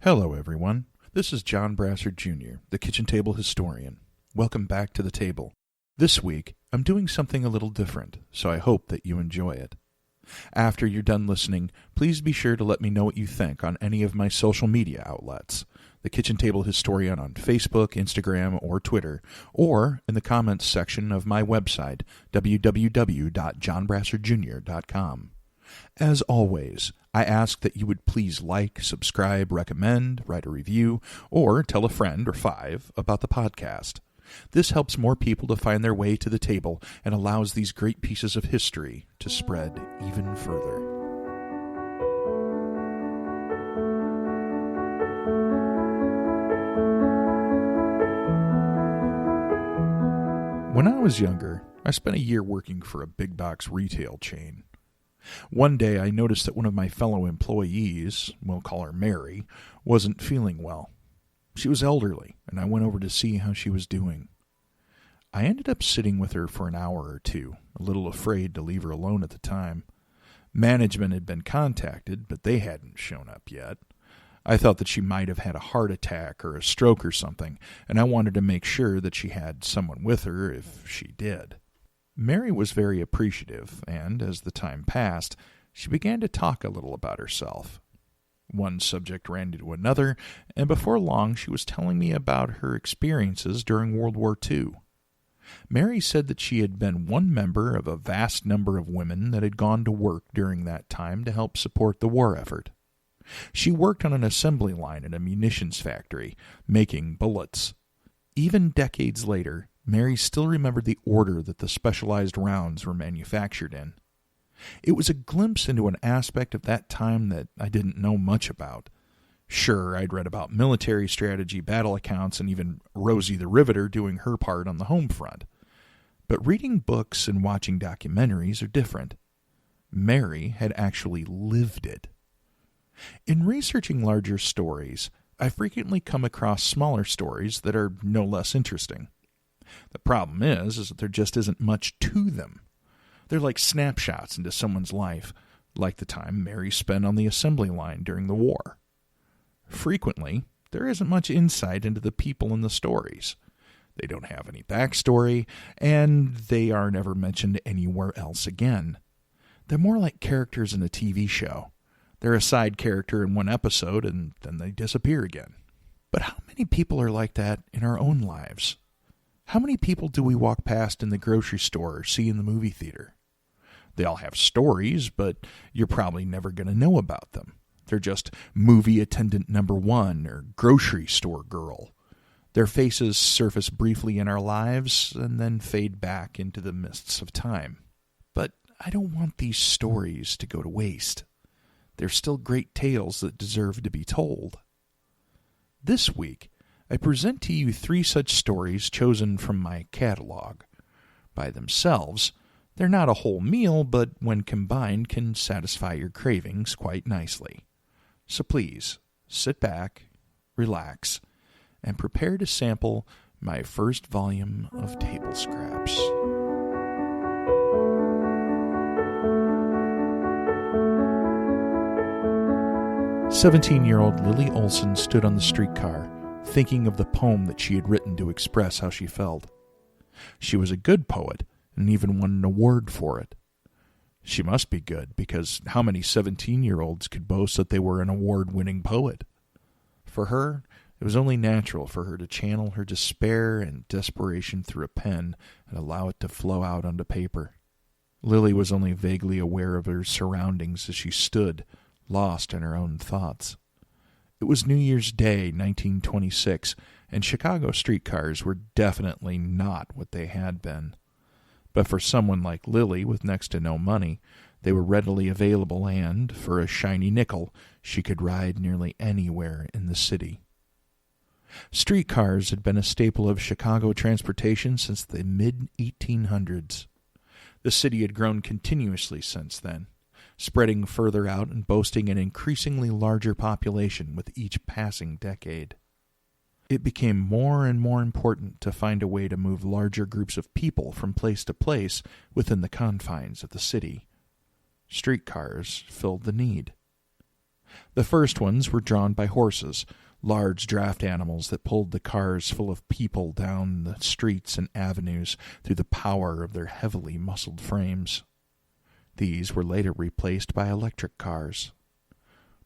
Hello, everyone. This is John Brassard Jr., the kitchen table historian. Welcome back to the table. This week, I'm doing something a little different, so I hope that you enjoy it. After you're done listening, please be sure to let me know what you think on any of my social media outlets, the Kitchen Table Historian on Facebook, Instagram, or Twitter, or in the comments section of my website, www.johnbrassardjr.com. As always, I ask that you would please like, subscribe, recommend, write a review, or tell a friend or five about the podcast. This helps more people to find their way to the table and allows these great pieces of history to spread even further. When I was younger, I spent a year working for a big box retail chain. One day I noticed that one of my fellow employees, we'll call her Mary, wasn't feeling well. She was elderly, and I went over to see how she was doing. I ended up sitting with her for an hour or two, a little afraid to leave her alone at the time. Management had been contacted, but they hadn't shown up yet. I thought that she might have had a heart attack or a stroke or something, and I wanted to make sure that she had someone with her if she did. Mary was very appreciative, and as the time passed, she began to talk a little about herself. One subject ran into another, and before long she was telling me about her experiences during World War II. Mary said that she had been one member of a vast number of women that had gone to work during that time to help support the war effort. She worked on an assembly line at a munitions factory, making bullets. Even decades later, Mary still remembered the order that the specialized rounds were manufactured in. It was a glimpse into an aspect of that time that I didn't know much about. Sure, I'd read about military strategy, battle accounts, and even Rosie the Riveter doing her part on the home front. But reading books and watching documentaries are different. Mary had actually lived it. In researching larger stories, I frequently come across smaller stories that are no less interesting. The problem is that there just isn't much to them. They're like snapshots into someone's life, like the time Mary spent on the assembly line during the war. Frequently, there isn't much insight into the people in the stories. They don't have any backstory, and they are never mentioned anywhere else again. They're more like characters in a TV show. They're a side character in one episode, and then they disappear again. But how many people are like that in our own lives? How many people do we walk past in the grocery store or see in the movie theater? They all have stories, but you're probably never going to know about them. They're just movie attendant number one or grocery store girl. Their faces surface briefly in our lives and then fade back into the mists of time. But I don't want these stories to go to waste. They're still great tales that deserve to be told. This week, I present to you 3 such stories chosen from my catalog. By themselves, they're not a whole meal, but when combined can satisfy your cravings quite nicely. So please, sit back, relax, and prepare to sample my first volume of Table Scraps. "17-year-old Lily Olsen stood on the streetcar, thinking of the poem that she had written to express how she felt. She was a good poet, and even won an award for it. She must be good, because how many 17-year-olds could boast that they were an award-winning poet? For her, it was only natural for her to channel her despair and desperation through a pen and allow it to flow out onto paper. Lily was only vaguely aware of her surroundings as she stood, lost in her own thoughts. It was New Year's Day, 1926, and Chicago streetcars were definitely not what they had been. But for someone like Lily with next to no money, they were readily available and, for a shiny nickel, she could ride nearly anywhere in the city. Streetcars had been a staple of Chicago transportation since the mid-1800s. The city had grown continuously since then, spreading further out and boasting an increasingly larger population with each passing decade. It became more and more important to find a way to move larger groups of people from place to place within the confines of the city. Streetcars filled the need. The first ones were drawn by horses, large draft animals that pulled the cars full of people down the streets and avenues through the power of their heavily muscled frames. These were later replaced by electric cars.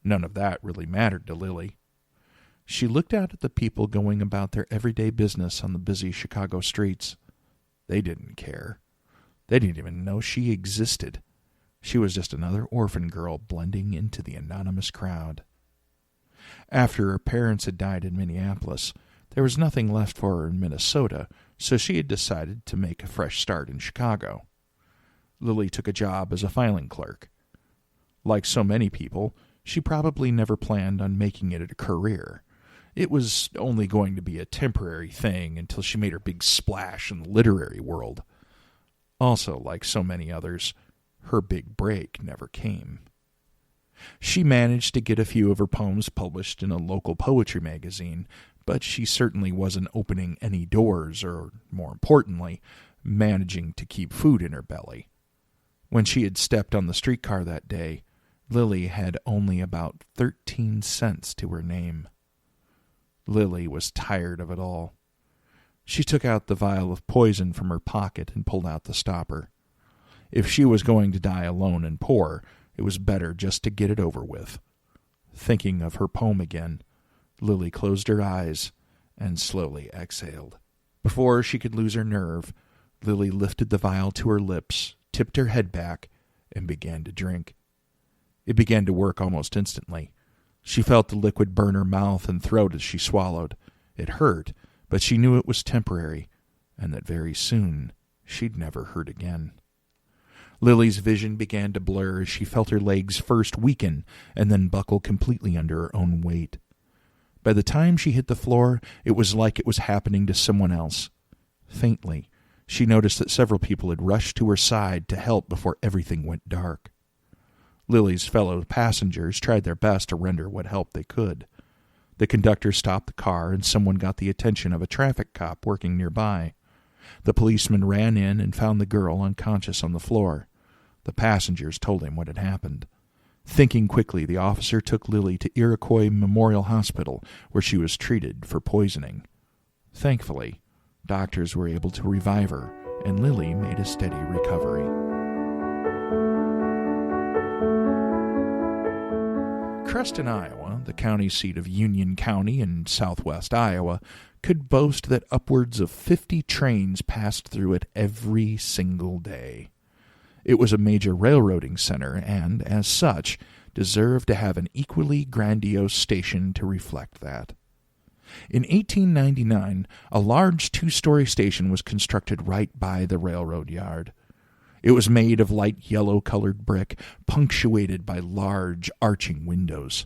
None of that really mattered to Lily. She looked out at the people going about their everyday business on the busy Chicago streets. They didn't care. They didn't even know she existed. She was just another orphan girl blending into the anonymous crowd. After her parents had died in Minneapolis, there was nothing left for her in Minnesota, so she had decided to make a fresh start in Chicago. Lily took a job as a filing clerk. Like so many people, she probably never planned on making it a career. It was only going to be a temporary thing until she made her big splash in the literary world. Also, like so many others, her big break never came. She managed to get a few of her poems published in a local poetry magazine, but she certainly wasn't opening any doors or, more importantly, managing to keep food in her belly. When she had stepped on the streetcar that day, Lily had only about 13 cents to her name. Lily was tired of it all. She took out the vial of poison from her pocket and pulled out the stopper. If she was going to die alone and poor, it was better just to get it over with. Thinking of her poem again, Lily closed her eyes and slowly exhaled. Before she could lose her nerve, Lily lifted the vial to her lips, tipped her head back, and began to drink. It began to work almost instantly. She felt the liquid burn her mouth and throat as she swallowed. It hurt, but she knew it was temporary, and that very soon she'd never hurt again. Lily's vision began to blur as she felt her legs first weaken and then buckle completely under her own weight. By the time she hit the floor, it was like it was happening to someone else. Faintly, she noticed that several people had rushed to her side to help before everything went dark. Lily's fellow passengers tried their best to render what help they could. The conductor stopped the car and someone got the attention of a traffic cop working nearby. The policeman ran in and found the girl unconscious on the floor. The passengers told him what had happened. Thinking quickly, the officer took Lily to Iroquois Memorial Hospital, where she was treated for poisoning. Thankfully, doctors were able to revive her, and Lily made a steady recovery. Creston, Iowa, the county seat of Union County in southwest Iowa, could boast that upwards of 50 trains passed through it every single day. It was a major railroading center and, as such, deserved to have an equally grandiose station to reflect that. In 1899, a large 2-story station was constructed right by the railroad yard. It was made of light yellow-colored brick, punctuated by large, arching windows.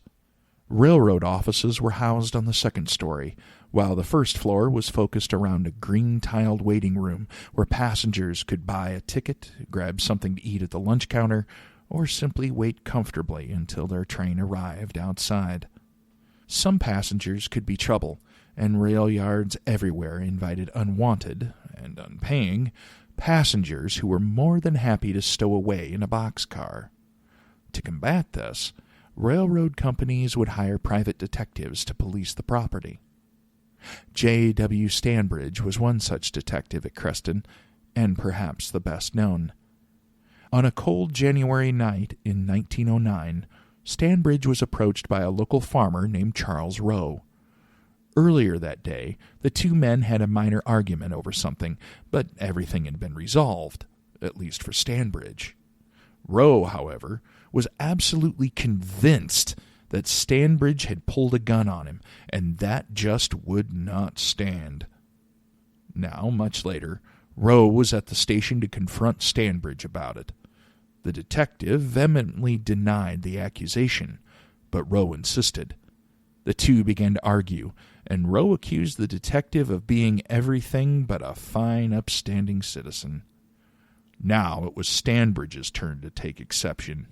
Railroad offices were housed on the 2nd story, while the 1st floor was focused around a green-tiled waiting room where passengers could buy a ticket, grab something to eat at the lunch counter, or simply wait comfortably until their train arrived outside. Some passengers could be trouble, and rail yards everywhere invited unwanted, and unpaying, passengers who were more than happy to stow away in a boxcar. To combat this, railroad companies would hire private detectives to police the property. J.W. Stanbridge was one such detective at Creston, and perhaps the best known. On a cold January night in 1909, Stanbridge was approached by a local farmer named Charles Rowe. Earlier that day, the two men had a minor argument over something, but everything had been resolved, at least for Stanbridge. Rowe, however, was absolutely convinced that Stanbridge had pulled a gun on him, and that just would not stand. Now, much later, Rowe was at the station to confront Stanbridge about it. The detective vehemently denied the accusation, but Rowe insisted. The two began to argue, and Rowe accused the detective of being everything but a fine, upstanding citizen. Now it was Stanbridge's turn to take exception.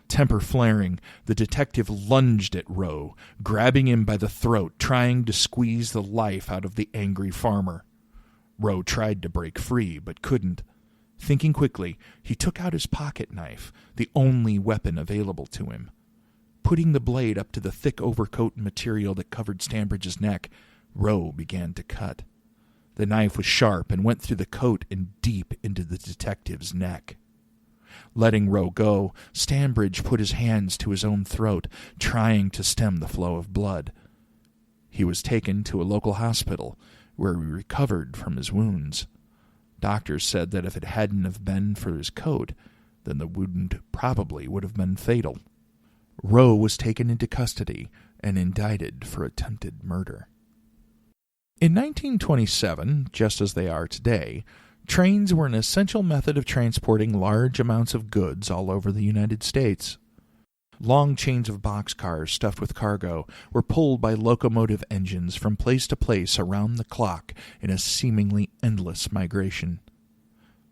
Temper flaring, the detective lunged at Rowe, grabbing him by the throat, trying to squeeze the life out of the angry farmer. Rowe tried to break free, but couldn't. Thinking quickly, he took out his pocket knife, the only weapon available to him. Putting the blade up to the thick overcoat material that covered Stanbridge's neck, Rowe began to cut. The knife was sharp and went through the coat and deep into the detective's neck. Letting Rowe go, Stanbridge put his hands to his own throat, trying to stem the flow of blood. He was taken to a local hospital, where he recovered from his wounds. Doctors said that if it hadn't have been for his coat, then the wound probably would have been fatal. Rowe was taken into custody and indicted for attempted murder. In 1927, just as they are today, trains were an essential method of transporting large amounts of goods all over the United States. Long chains of boxcars stuffed with cargo were pulled by locomotive engines from place to place around the clock in a seemingly endless migration.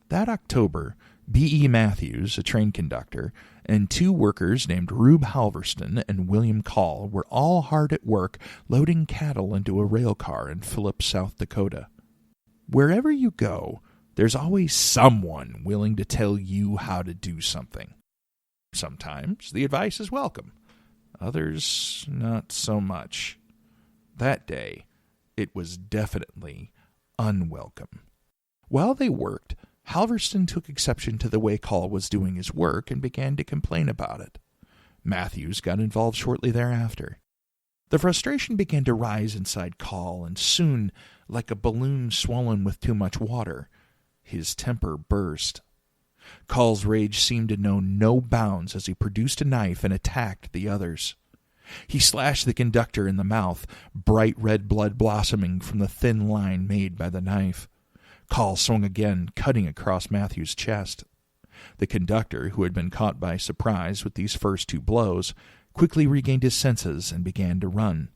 That October, B.E. Matthews, a train conductor, and two workers named Rube Halverston and William Call were all hard at work loading cattle into a rail car in Phillips, South Dakota. Wherever you go, there's always someone willing to tell you how to do something. Sometimes the advice is welcome. Others, not so much. That day, it was definitely unwelcome. While they worked, Halverston took exception to the way Call was doing his work and began to complain about it. Matthews got involved shortly thereafter. The frustration began to rise inside Call, and soon, like a balloon swollen with too much water, his temper burst. Call's rage seemed to know no bounds as he produced a knife and attacked the others. He slashed the conductor in the mouth, bright red blood blossoming from the thin line made by the knife. Call swung again, cutting across Matthews' chest. The conductor, who had been caught by surprise with these first two blows, quickly regained his senses and began to run.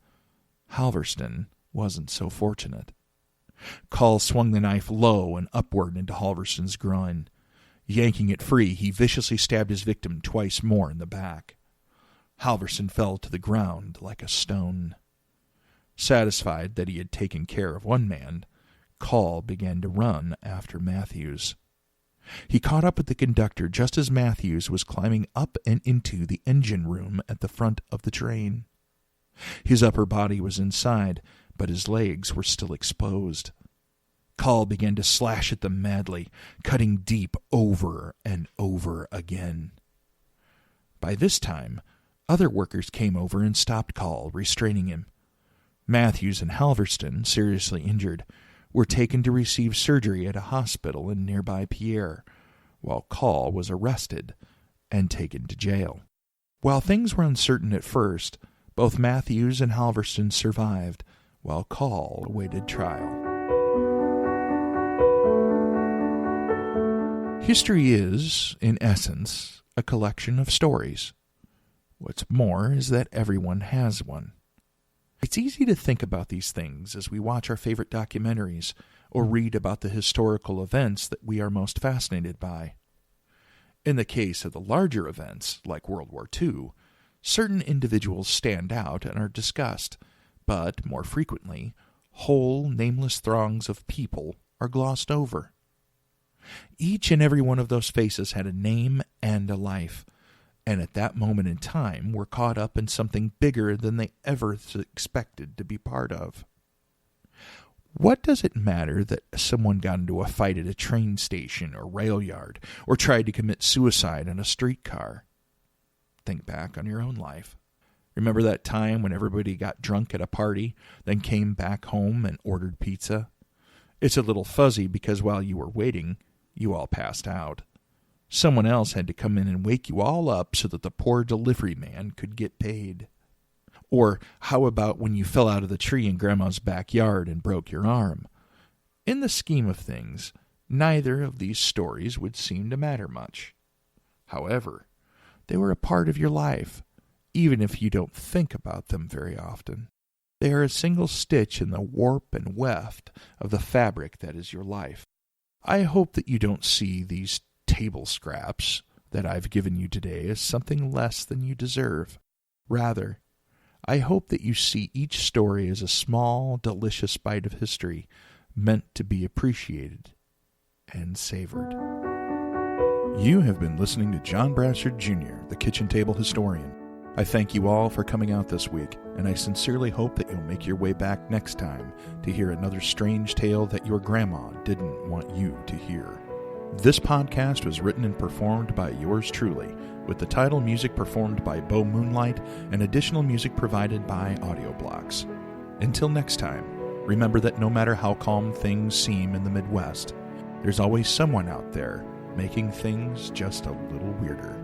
Halverston wasn't so fortunate. Call swung the knife low and upward into Halverston's groin. Yanking it free, he viciously stabbed his victim twice more in the back. Halverston fell to the ground like a stone. Satisfied that he had taken care of one man, Call began to run after Matthews. He caught up with the conductor just as Matthews was climbing up and into the engine room at the front of the train. His upper body was inside, but his legs were still exposed. Call began to slash at them madly, cutting deep over and over again. By this time, other workers came over and stopped Call, restraining him. Matthews and Halverston, seriously injured, were taken to receive surgery at a hospital in nearby Pierre, while Call was arrested and taken to jail. While things were uncertain at first, both Matthews and Halverston survived, while Call awaited trial. History is, in essence, a collection of stories. What's more is that everyone has one. It's easy to think about these things as we watch our favorite documentaries or read about the historical events that we are most fascinated by. In the case of the larger events, like World War II, certain individuals stand out and are discussed, but, more frequently, whole nameless throngs of people are glossed over. Each and every one of those faces had a name and a life, and at that moment in time were caught up in something bigger than they ever expected to be part of. What does it matter that someone got into a fight at a train station or rail yard, or tried to commit suicide in a streetcar? Think back on your own life. Remember that time when everybody got drunk at a party, then came back home and ordered pizza? It's a little fuzzy because while you were waiting, you all passed out. Someone else had to come in and wake you all up so that the poor delivery man could get paid. Or how about when you fell out of the tree in Grandma's backyard and broke your arm? In the scheme of things, neither of these stories would seem to matter much. However, they were a part of your life, even if you don't think about them very often. They are a single stitch in the warp and weft of the fabric that is your life. I hope that you don't see these table scraps that I've given you today as something less than you deserve. Rather, I hope that you see each story as a small, delicious bite of history meant to be appreciated and savored. You have been listening to John Brassard Jr., the Kitchen Table Historian. I thank you all for coming out this week, and I sincerely hope that you'll make your way back next time to hear another strange tale that your grandma didn't want you to hear. This podcast was written and performed by yours truly, with the title music performed by Bo Moonlight and additional music provided by Audioblocks. Until next time, remember that no matter how calm things seem in the Midwest, there's always someone out there making things just a little weirder.